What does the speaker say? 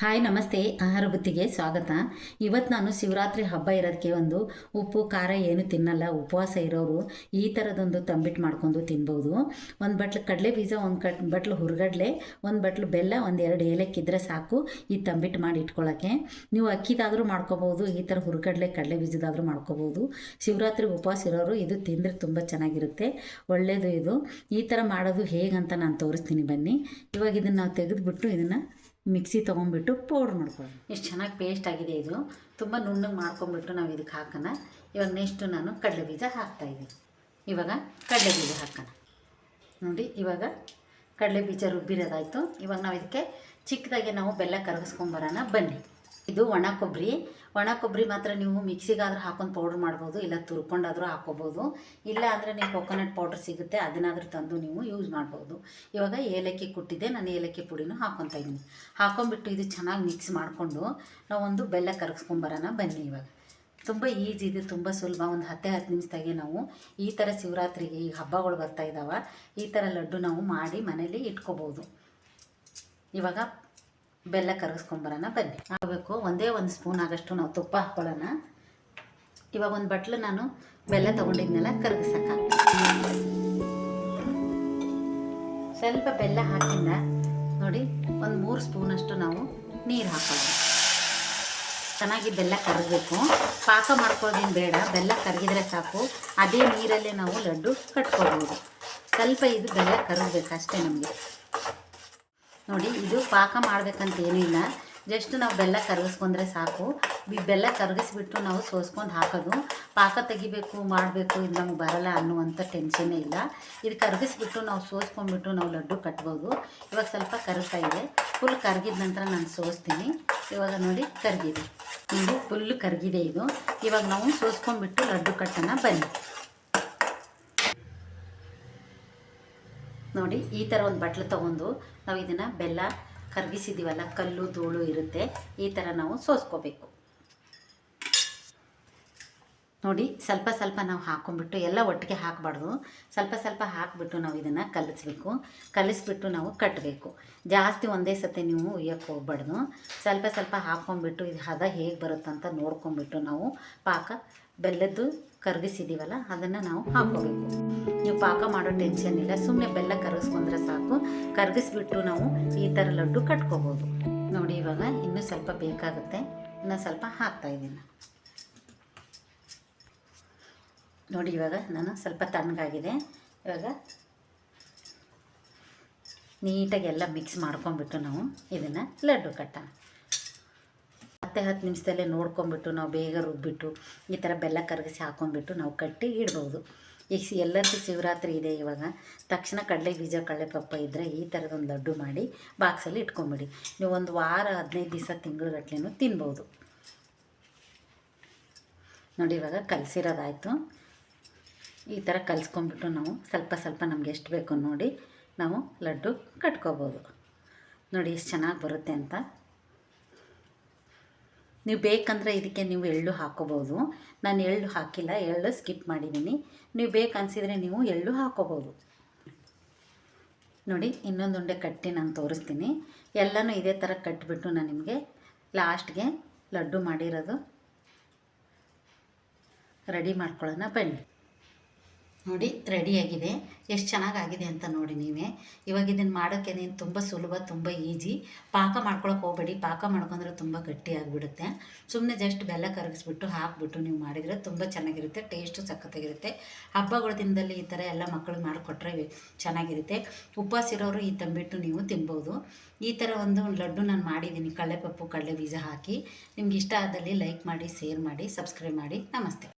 Hi ನಮಸ್ತೆ, ಆಹಾರ ಬುತ್ತಿಗೆ ಸ್ವಾಗತ. ಇವತ್ತು ನಾನು ಶಿವರಾತ್ರಿ ಹಬ್ಬ ಇರೋದಕ್ಕೆ ಒಂದು ಉಪ್ಪು ಖಾರ ಏನು ತಿನ್ನಲ್ಲ, ಉಪವಾಸ ಇರೋರು ಈ ಥರದೊಂದು ತಂಬಿಟ್ಟು ಮಾಡ್ಕೊಂಡು ತಿನ್ಬೋದು. ಒಂದು ಬಟ್ಲು ಕಡಲೆ ಬೀಜ, ಒಂದು ಬಟ್ಲು ಹುರ್ಗಡ್ಲೆ, ಒಂದು ಬಟ್ಲು ಬೆಲ್ಲ, ಒಂದೆರಡು ಏಲಕ್ಕಿ ಇದ್ದರೆ ಸಾಕು ಈ ತಂಬಿಟ್ಟು ಮಾಡಿ ಇಟ್ಕೊಳ್ಳೋಕ್ಕೆ. ನೀವು ಅಕ್ಕಿದಾದರೂ ಮಾಡ್ಕೋಬೋದು, ಈ ಥರ ಹುರ್ಗಡ್ಲೆ ಕಡಲೆ ಬೀಜದಾದರೂ ಮಾಡ್ಕೋಬೋದು. ಶಿವರಾತ್ರಿಗೆ ಉಪವಾಸ ಇರೋರು ಇದು ತಿಂದರೆ ತುಂಬ ಚೆನ್ನಾಗಿರುತ್ತೆ, ಒಳ್ಳೆಯದು. ಇದು ಈ ಥರ ಮಾಡೋದು ಹೇಗಂತ ನಾನು ತೋರಿಸ್ತೀನಿ ಬನ್ನಿ. ಇವಾಗ ಇದನ್ನು ನಾವು ತೆಗೆದುಬಿಟ್ಟು ಇದನ್ನು ಮಿಕ್ಸಿ ತೊಗೊಂಡ್ಬಿಟ್ಟು ಪೌಡ್ರ್ ಮಾಡ್ಕೊಳ್ಳೋಣ. ಎಷ್ಟು ಚೆನ್ನಾಗಿ ಪೇಸ್ಟ್ ಆಗಿದೆ. ಇದು ತುಂಬ ನುಣ್ಣಗೆ ಮಾಡ್ಕೊಂಬಿಟ್ಟು ನಾವು ಇದಕ್ಕೆ ಹಾಕೋಣ. ಇವಾಗ ನೆಕ್ಸ್ಟು ನಾನು ಕಡಲೆ ಬೀಜ ಹಾಕ್ತಾಯಿದ್ದೀನಿ. ಇವಾಗ ಕಡಲೆ ಬೀಜ ಹಾಕೋಣ. ನೋಡಿ, ಇವಾಗ ಕಡಲೆ ಬೀಜ ರುಬ್ಬಿರೋದಾಯಿತು. ಇವಾಗ ನಾವು ಇದಕ್ಕೆ ಚಿಕ್ಕದಾಗಿ ನಾವು ಬೆಲ್ಲ ಕರಗಿಸ್ಕೊಂಬರೋಣ ಬನ್ನಿ. ಇದು ಒಣ ಕೊಬ್ಬರಿ ಮಾತ್ರ ನೀವು ಮಿಕ್ಸಿಗಾದರೂ ಹಾಕೊಂಡು ಪೌಡ್ರ್ ಮಾಡ್ಬೋದು, ಇಲ್ಲ ತುರ್ಕೊಂಡಾದರೂ ಹಾಕ್ಕೋಬೋದು. ಇಲ್ಲ ಅಂದರೆ ನೀವು ಕೊಕೊನಟ್ ಪೌಡ್ರ್ ಸಿಗುತ್ತೆ, ಅದನ್ನಾದರೂ ತಂದು ನೀವು ಯೂಸ್ ಮಾಡ್ಬೋದು. ಇವಾಗ ಏಲಕ್ಕಿ ಕುಟ್ಟಿದೆ, ನಾನು ಏಲಕ್ಕಿ ಪುಡಿನೂ ಹಾಕ್ಕೊತಾ ಇದ್ದೀನಿ. ಹಾಕ್ಕೊಂಬಿಟ್ಟು ಇದು ಚೆನ್ನಾಗಿ ಮಿಕ್ಸ್ ಮಾಡಿಕೊಂಡು ನಾವು ಒಂದು ಬೆಲ್ಲ ಕರಗಿಸ್ಕೊಂಬರೋಣ ಬನ್ನಿ. ಇವಾಗ ತುಂಬ ಈಜಿ ಇದೆ, ತುಂಬ ಸುಲಭ. ಒಂದು 10 ನಿಮಿಷದಾಗೆ ನಾವು ಈ ಥರ ಶಿವರಾತ್ರಿಗೆ ಈ ಹಬ್ಬಗಳು ಬರ್ತಾ ಇದ್ದಾವೆ, ಈ ಥರ ಲಡ್ಡು ನಾವು ಮಾಡಿ ಮನೇಲಿ ಇಟ್ಕೋಬೋದು. ಇವಾಗ ಬೆಲ್ಲ ಕರಗಿಸ್ಕೊಂಬರೋಣ ಬನ್ನಿ. ಆಗಬೇಕು ಒಂದೇ ಒಂದು ಸ್ಪೂನ್ ಆಗಷ್ಟು ನಾವು ತುಪ್ಪ ಹಾಕ್ಕೊಳ್ಳೋಣ. ಇವಾಗ ಒಂದು ಬಟ್ಲು ನಾನು ಬೆಲ್ಲ ತೊಗೊಂಡಿದ್ನೆಲ್ಲ ಕರಗಿಸಕ್ಕ ಸ್ವಲ್ಪ ಬೆಲ್ಲ ಹಾಕಿಂದ ನೋಡಿ ಒಂದು 3 ಸ್ಪೂನಷ್ಟು ನಾವು ನೀರು ಹಾಕೊಳ್ಳೋಣ. ಚೆನ್ನಾಗಿ ಬೆಲ್ಲ ಕರಗಬೇಕು, ಪಾಕ ಮಾಡ್ಕೊಳ್ಳೋದೇನು ಬೇಡ, ಬೆಲ್ಲ ಕರಗಿದ್ರೆ ಸಾಕು. ಅದೇ ನೀರಲ್ಲೇ ನಾವು ಲಡ್ಡು ಕಟ್ಕೊಳ್ಬೋದು. ಸ್ವಲ್ಪ ಇದು ಬೆಲ್ಲ ಕರಗಬೇಕು ಅಷ್ಟೇ ನಮಗೆ. ನೋಡಿ, ಇದು ಪಾಕ ಮಾಡಬೇಕಂತ ಏನೂ ಇಲ್ಲ, ಜಸ್ಟ್ ನಾವು ಬೆಲ್ಲ ಕರಗಿಸ್ಕೊಂಡ್ರೆ ಸಾಕು. ಬೆಲ್ಲ ಕರಗಿಸ್ಬಿಟ್ಟು ನಾವು ಸೋಸ್ಕೊಂಡು ಹಾಕೋದು. ಪಾಕ ತೆಗಿಬೇಕು ಮಾಡಬೇಕು ಇದು ನಮಗೆ ಬರಲ್ಲ ಅನ್ನುವಂಥ ಟೆನ್ಷನ್ನೇ ಇಲ್ಲ. ಇದು ಕರಗಿಸ್ಬಿಟ್ಟು ನಾವು ಸೋಸ್ಕೊಂಡ್ಬಿಟ್ಟು ನಾವು ಲಡ್ಡು ಕಟ್ಬೋದು. ಇವಾಗ ಸ್ವಲ್ಪ ಕರಗ್ತಾ ಇದೆ, ಫುಲ್ ಕರಗಿದ ನಂತರ ನಾನು ಸೋಸ್ತೀನಿ. ಇವಾಗ ನೋಡಿ ಕರಗಿದೆ, ನೋಡಿ ಫುಲ್ಲು ಕರಗಿದೆ ಇದು. ಇವಾಗ ನಾವು ಸೋಸ್ಕೊಂಡ್ಬಿಟ್ಟು ಲಡ್ಡು ಕಟ್ಟೋಣ ಬನ್ನಿ. ನೋಡಿ, ಈ ಥರ ಒಂದು ಬಟ್ಲು ತೊಗೊಂಡು ನಾವು ಇದನ್ನು ಬೆಲ್ಲ ಕರಗಿಸಿದ್ದೀವಲ್ಲ, ಕಲ್ಲು ಧೂಳು ಇರುತ್ತೆ, ಈ ಥರ ನಾವು ಸೋಸ್ಕೋಬೇಕು. ನೋಡಿ, ಸ್ವಲ್ಪ ಸ್ವಲ್ಪ ನಾವು ಹಾಕ್ಕೊಂಬಿಟ್ಟು ಎಲ್ಲ ಒಟ್ಟಿಗೆ ಹಾಕಬಾರ್ದು, ಸ್ವಲ್ಪ ಸ್ವಲ್ಪ ಹಾಕಿಬಿಟ್ಟು ನಾವು ಇದನ್ನು ಕಲಿಸ್ಬಿಟ್ಟು ನಾವು ಕಟ್ಟಬೇಕು. ಜಾಸ್ತಿ ಒಂದೇ ಸತಿ ನೀವು ಉಯ್ಯಕ್ಕೆ ಹೋಗ್ಬಾರ್ದು. ಸ್ವಲ್ಪ ಸ್ವಲ್ಪ ಹಾಕ್ಕೊಂಬಿಟ್ಟು ಇದು ಹದ ಹೇಗೆ ಬರುತ್ತಂತ ನೋಡ್ಕೊಂಬಿಟ್ಟು ನಾವು ಪಾಕ ಬೆಲ್ಲದ್ದು ಕರಗಿಸಿದ್ದೀವಲ್ಲ ಅದನ್ನು ನಾವು ಹಾಕ್ಕೋಬೇಕು. ನೀವು ಪಾಕ ಮಾಡೋ ಟೆನ್ಷನ್ ಇಲ್ಲ, ಸುಮ್ಮನೆ ಬೆಲ್ಲ ಕರಗಿಸ್ಕೊಂಡ್ರೆ ಸಾಕು. ಕರಗಿಸ್ಬಿಟ್ಟು ನಾವು ಈ ಥರ ಲಡ್ಡು ಕಟ್ಕೋಬೋದು. ನೋಡಿ, ಇವಾಗ ಇನ್ನೂ ಸ್ವಲ್ಪ ಬೇಕಾಗುತ್ತೆ, ಇನ್ನೂ ಸ್ವಲ್ಪ ಹಾಕ್ತಾಯಿದ್ದೀನಿ. ನೋಡಿ, ಇವಾಗ ನಾನು ಸ್ವಲ್ಪ ತಣ್ಣಗಾಗಿದೆ. ಇವಾಗ ನೀಟಾಗಿ ಎಲ್ಲ ಮಿಕ್ಸ್ ಮಾಡ್ಕೊಂಬಿಟ್ಟು ನಾವು ಇದನ್ನು ಲಡ್ಡು ಕಟ್ಟೋಣ. 10 ನಿಮಿಷದಲ್ಲೇ ನೋಡ್ಕೊಂಬಿಟ್ಟು ನಾವು ಬೇಗ ರುಬ್ಬಿಟ್ಟು ಈ ಥರ ಬೆಲ್ಲ ಕರಗಿಸಿ ಹಾಕ್ಕೊಂಬಿಟ್ಟು ನಾವು ಕಟ್ಟಿ ಇಡ್ಬೋದು. ಈಗ ಎಲ್ಲರಿಗೂ ಶಿವರಾತ್ರಿ ಇದೆ, ಇವಾಗ ತಕ್ಷಣ ಕಡಲೆ ಬೀಜ ಕಡಲೆಪಪ್ಪ ಇದ್ದರೆ ಈ ಥರದೊಂದು ಲಡ್ಡು ಮಾಡಿ ಬಾಕ್ಸಲ್ಲಿ ಇಟ್ಕೊಂಬಿಡಿ. ನೀವು ಒಂದು ವಾರ 15 ದಿವಸ ತಿಂಗಳುಗಟ್ಲೆನೂ ತಿನ್ಬೋದು. ನೋಡಿ, ಇವಾಗ ಕಲಸಿರೋದಾಯಿತು. ಈ ಥರ ಕಲಿಸ್ಕೊಂಬಿಟ್ಟು ನಾವು ಸ್ವಲ್ಪ ಸ್ವಲ್ಪ ನಮ್ಗೆ ಎಷ್ಟು ಬೇಕು ನೋಡಿ ನಾವು ಲಡ್ಡು ಕಟ್ಕೋಬೋದು. ನೋಡಿ ಎಷ್ಟು ಚೆನ್ನಾಗಿ ಬರುತ್ತೆ ಅಂತ. ನೀವು ಬೇಕಂದರೆ ಇದಕ್ಕೆ ನೀವು ಎಳ್ಳು ಹಾಕ್ಕೋಬೋದು. ನಾನು ಎಳ್ಳು ಹಾಕಿಲ್ಲ, ಎಳ್ಳು ಸ್ಕಿಪ್ ಮಾಡಿದ್ದೀನಿ. ನೀವು ಬೇಕನ್ಸಿದ್ರೆ ನೀವು ಎಳ್ಳು ಹಾಕ್ಕೋಬೋದು. ನೋಡಿ, ಇನ್ನೊಂದು ಉಂಡೆ ಕಟ್ಟಿ ನಾನು ತೋರಿಸ್ತೀನಿ. ಎಲ್ಲನೂ ಇದೇ ಥರ ಕಟ್ಟಿಬಿಟ್ಟು ನಾನು ನಿಮಗೆ ಲಾಸ್ಟ್ಗೆ ಲಡ್ಡು ಮಾಡಿರೋದು ರೆಡಿ ಮಾಡ್ಕೊಳ್ಳೋಣ ಬನ್ನಿ. ನೋಡಿ, ರೆಡಿಯಾಗಿದೆ. ಎಷ್ಟು ಚೆನ್ನಾಗಾಗಿದೆ ಅಂತ ನೋಡಿ ನೀವೇ. ಇವಾಗ ಇದನ್ನು ಮಾಡೋಕ್ಕೆ ನೀನು ತುಂಬ ಸುಲಭ, ತುಂಬ ಈಜಿ. ಪಾಕ ಮಾಡ್ಕೊಳಕ್ಕೆ ಹೋಗಬೇಡಿ, ಪಾಕ ಮಾಡ್ಕೊಂಡ್ರೆ ತುಂಬ ಗಟ್ಟಿಯಾಗಿಬಿಡುತ್ತೆ. ಸುಮ್ಮನೆ ಜಸ್ಟ್ ಬೆಲ್ಲ ಕರಗಿಸ್ಬಿಟ್ಟು ಹಾಕ್ಬಿಟ್ಟು ನೀವು ಮಾಡಿದರೆ ತುಂಬ ಚೆನ್ನಾಗಿರುತ್ತೆ, ಟೇಸ್ಟು ಸಖತ್ತಾಗಿರುತ್ತೆ. ಹಬ್ಬಗಳ ದಿನದಲ್ಲಿ ಈ ಥರ ಎಲ್ಲ ಮಕ್ಕಳಿಗೆ ಮಾಡಿಕೊಟ್ರೆ ಚೆನ್ನಾಗಿರುತ್ತೆ. ಉಪವಾಸ ಇರೋರು ಈ ತಂಬಿಟ್ಟು ನೀವು ತಿನ್ಬೋದು. ಈ ಥರ ಒಂದು ಲಡ್ಡು ನಾನು ಮಾಡಿದ್ದೀನಿ, ಕಡಲೆಪಪ್ಪು ಕಡಲೆ ಬೀಜ ಹಾಕಿ. ನಿಮ್ಗೆ ಇಷ್ಟ ಆದಲ್ಲಿ ಲೈಕ್ ಮಾಡಿ, ಶೇರ್ ಮಾಡಿ, ಸಬ್ಸ್ಕ್ರೈಬ್ ಮಾಡಿ. ನಮಸ್ತೆ.